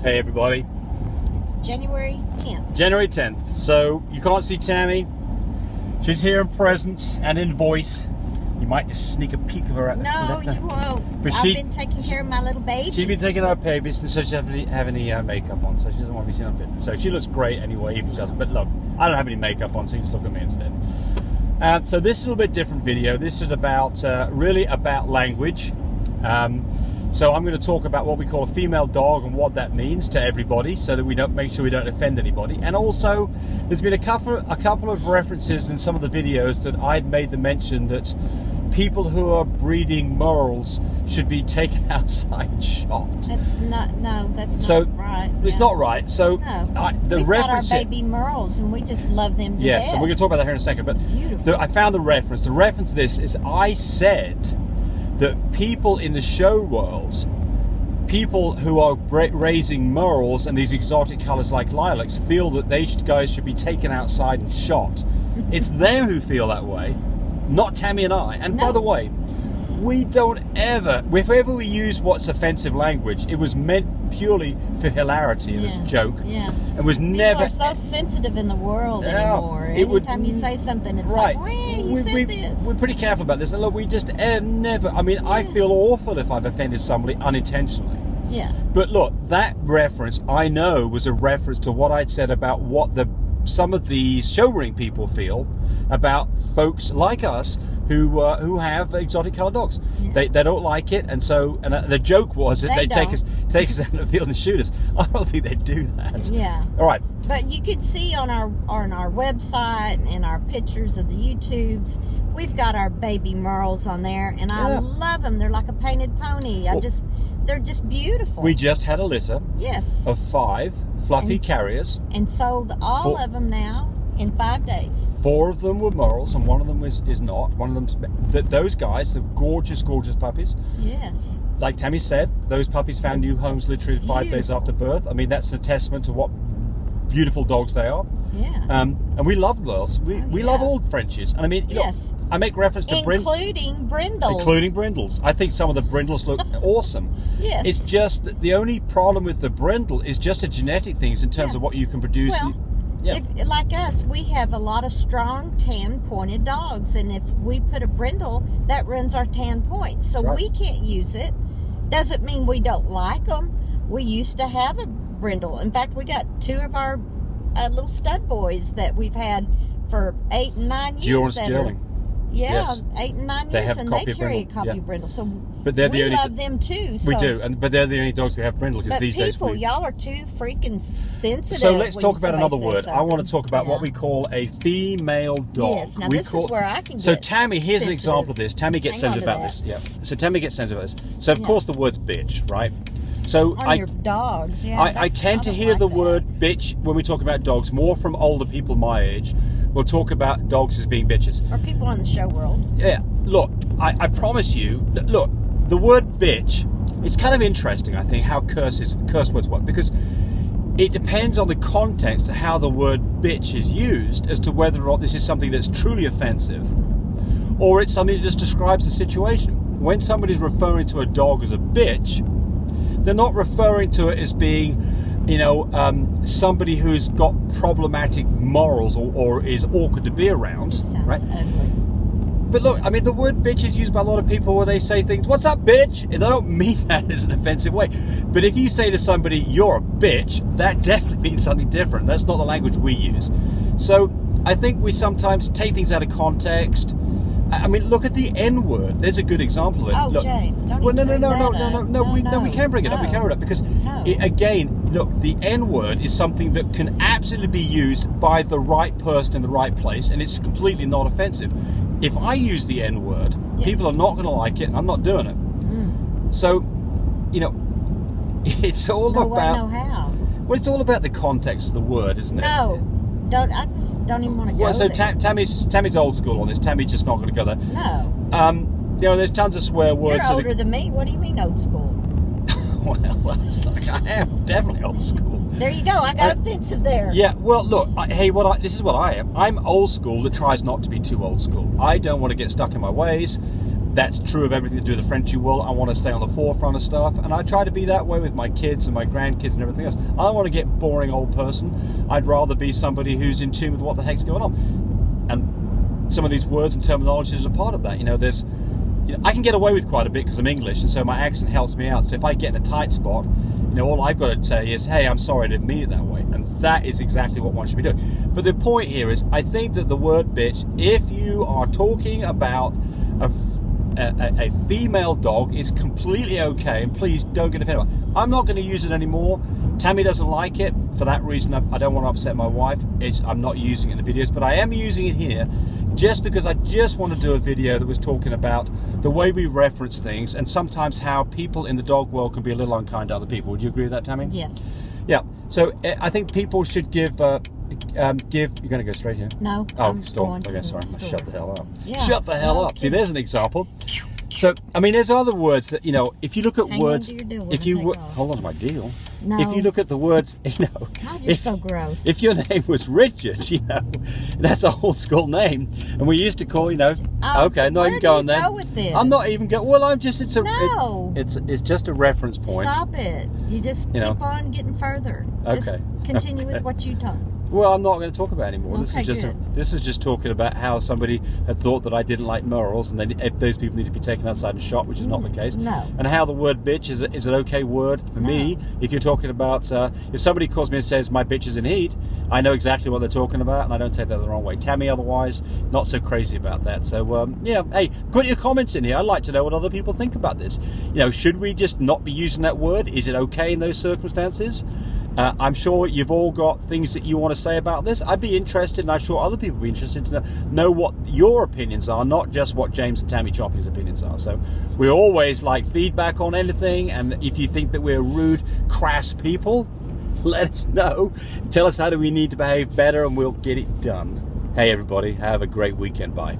Hey everybody. It's January 10th. January 10th. So you can't see Tammy. She's here in presence and in voice. You might just sneak a peek of her at the No, you won't. But I've been taking care of my little babies. She's been taking our babies, so she doesn't have any makeup on, so she doesn't want to be seen on video. So she looks great anyway, even if she doesn't. But look, I don't have any makeup on, so you just look at me instead. So this is a little bit different video. This is about really about language. So I'm going to talk about what we call a female dog and what that means to everybody, so that we don't make sure we don't offend anybody. And also, there's been a couple of references in some of the videos that I'd made the mention that people who are breeding merles should be taken outside and shot. That's not right. It's not right. So no. We've got our baby merles, and we just love them to death. Yes, and we're going to talk about that here in a second. But beautiful. I found the reference. The reference to this is I said that people in the show world, people who are raising merles and these exotic colours like lilacs, feel that guys should be taken outside and shot. It's them who feel that way, not Tammy and I. And by the way, we don't ever, if ever we use what's offensive language, it was meant purely for hilarity and as a joke. Yeah. And was never. People are so sensitive in the world anymore. Anytime you say something, it's like, he said this. We're pretty careful about this. And look, we just never. I mean, I feel awful if I've offended somebody unintentionally. Yeah. But look, that reference I know was a reference to what I'd said about what some of these show ring people feel about folks like us who have exotic coloured dogs. Yeah. They don't like it, and the joke was that they'd take us out in the field and shoot us. I don't think they'd do that. Yeah. All right. But you can see on our website and our pictures of the YouTubes, we've got our baby merles on there, and I love them. They're like a painted pony. They're just beautiful. We just had a litter. Yes. Of 5 fluffy carriers. And sold all of them now in 5 days. 4 of them were merles, and one of them is not. One of them, those guys, the gorgeous, gorgeous puppies. Yes. Like Tammy said, those puppies found new homes literally 5 days after birth. I mean, that's a testament to what beautiful dogs they are. Yeah. And we love merles. We love all Frenchies. And I mean, yes. I make reference to including brindles. Including brindles. I think some of the brindles look awesome. Yes. It's just that the only problem with the brindle is just a genetic things in terms of what you can produce. Well, if, like us, we have a lot of strong tan pointed dogs, and if we put a brindle, that runs our tan points, so we can't use it. Doesn't mean we don't like them. We used to have a brindle. In fact, we got 2 of our little stud boys that we've had for 8 and 9 years. Yes. 8 and 9 years, and they carry a copy of brindle. So but we love them too. So. We do, but they're the only dogs we have brindle, because these days y'all are too freaking sensitive. So let's talk about another word. I want to talk about what we call a female dog. Yes, now this is where I can get So Tammy, here's sensitive. an example of this. Tammy gets sensitive about this. Yeah. So Tammy gets sensitive about this. So of course the word's bitch, right? So on your dogs, I tend to hear the word bitch when we talk about dogs more from older people my age. We'll talk about dogs as being bitches. Or people in the show world. Yeah. Look, I promise you. Look, the word bitch. It's kind of interesting, I think, how curse words work, because it depends on the context of how the word bitch is used as to whether or not this is something that's truly offensive, or it's something that just describes the situation. When somebody's referring to a dog as a bitch, they're not referring to it as being, somebody who's got problematic morals or is awkward to be around. Sounds right? ugly. But look, I mean, the word bitch is used by a lot of people where they say things, "What's up, bitch?" And I don't mean that as an offensive way. But if you say to somebody, "You're a bitch," that definitely means something different. That's not the language we use. So I think we sometimes take things out of context. I mean, look at the N-word. There's a good example of it. Oh, look, James, don't we can bring it up. We can bring it up because, again, look, the N-word is something that can absolutely be used by the right person in the right place, and it's completely not offensive. If I use the N-word, people are not going to like it, and I'm not doing it. So, it's all about. Well, it's all about the context of the word, isn't it? No. I just don't even want to go so there. Tammy's old school on this. Tammy's just not going to go there. No. There's tons of swear words. You're older than me. What do you mean old school? well, it's like I am definitely old school. There you go. I got offensive there. Yeah. Well, look. This is what I am. I'm old school that tries not to be too old school. I don't want to get stuck in my ways. that's true of everything to do with the Frenchy world. I want to stay on the forefront of stuff, and I try to be that way with my kids and my grandkids and everything else. I don't want to get boring old person. I'd rather be somebody who's in tune with what the heck's going on. And some of these words and terminologies are part of that. There's, I can get away with quite a bit because I'm English, and so my accent helps me out. So if I get in a tight spot, all I've got to say is, hey, I'm sorry, I didn't mean it that way. And that is exactly what one should be doing. But the point here is, I think that the word bitch, if you are talking about a female dog, is completely okay, and please don't get offended. I'm not going to use it anymore. Tammy doesn't like it. For that reason, I don't want to upset my wife. I'm not using it in the videos, but I am using it here just because I just want to do a video that was talking about the way we reference things, and sometimes how people in the dog world can be a little unkind to other people. Would you agree with that, Tammy? Yes. Yeah. So I think people should give. You're going to go straight here? No. Oh, stop. Okay, sorry. Shut the hell up. Yeah. Shut the hell up. See, there's an example. So, there's other words that, if you look at words, hold on to my deal. No. If you look at the words, God, you're so gross. If your name was Richard, that's a old school name, and we used to call, okay, not even going there. Go with this? I'm not even going. Well, it's just a reference point. Stop it. You just keep on getting further. Okay. Just continue with what you talk. Well, I'm not going to talk about it anymore. Okay, this was just talking about how somebody had thought that I didn't like morals, and then those people need to be taken outside and shot, which is not the case. No. And how the word bitch is an okay word for me. If you're talking about, if somebody calls me and says my bitch is in heat, I know exactly what they're talking about, and I don't take that the wrong way. Tammy, otherwise, not so crazy about that. So, hey, put your comments in here. I'd like to know what other people think about this. Should we just not be using that word? Is it okay in those circumstances? I'm sure you've all got things that you want to say about this. I'd be interested, and I'm sure other people would be interested to know what your opinions are, not just what James and Tammy Chopping's opinions are. So we always like feedback on anything, and if you think that we're rude, crass people, let us know. Tell us how do we need to behave better, and we'll get it done. Hey everybody, have a great weekend. Bye.